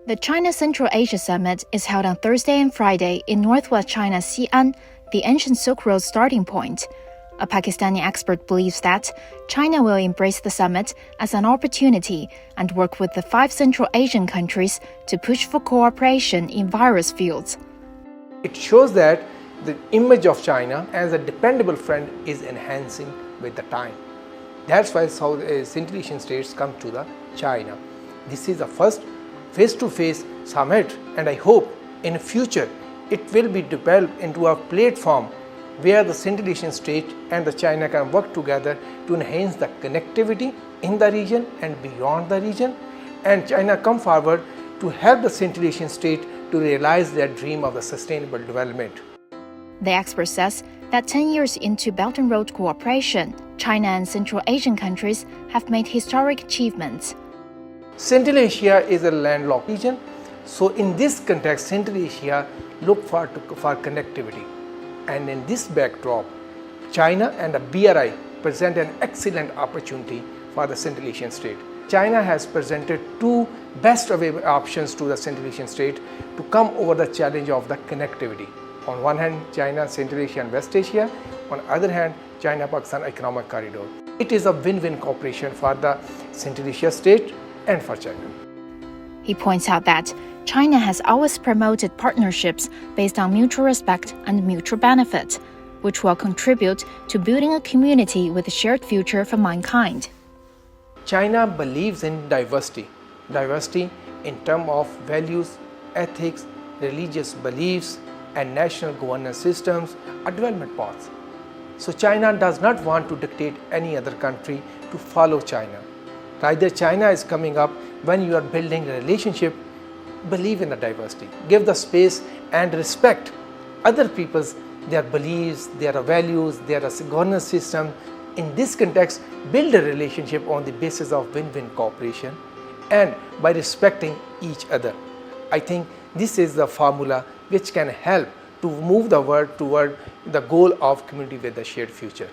The China Central Asia Summit is held on Thursday and Friday in northwest China's Xi'an, the ancient Silk Road starting point. A Pakistani expert believes that China will embrace the summit as an opportunity and work with the 5 Central Asian countries to push for cooperation in various fields. It shows that the image of China as a dependable friend is enhancing with the time. That's why Central Asian states come to the China. This is the first face-to-face summit, and I hope in the future it will be developed into a platform where the Central Asian state and the China can work together to enhance the connectivity in the region and beyond the region, and China come forward to help the Central Asian state to realize their dream of the sustainable development. The expert says that 10 years into Belt and Road cooperation, China and Central Asian countries have made historic achievements. Central Asia is a landlocked region, so in this context, Central Asia look for connectivity. And in this backdrop, China and the BRI present an excellent opportunity for the Central Asian state. China has presented 2 best available options to the Central Asian state to come over the challenge of the connectivity. On one hand, China, Central Asia and West Asia. On the other hand, China-Pakistan Economic Corridor. It is a win-win cooperation for the Central Asia state and for China. He points out that China has always promoted partnerships based on mutual respect and mutual benefit, which will contribute to building a community with a shared future for mankind. China believes in diversity in terms of values, ethics, religious beliefs, and national governance systems are development paths. So China does not want to dictate any other country to follow China. Rather, China is coming up when you are building a relationship, believe in the diversity, give the space and respect other people's, their beliefs, their values, their governance system. In this context, build a relationship on the basis of win-win cooperation and by respecting each other. I think this is the formula which can help to move the world toward the goal of community with a shared future.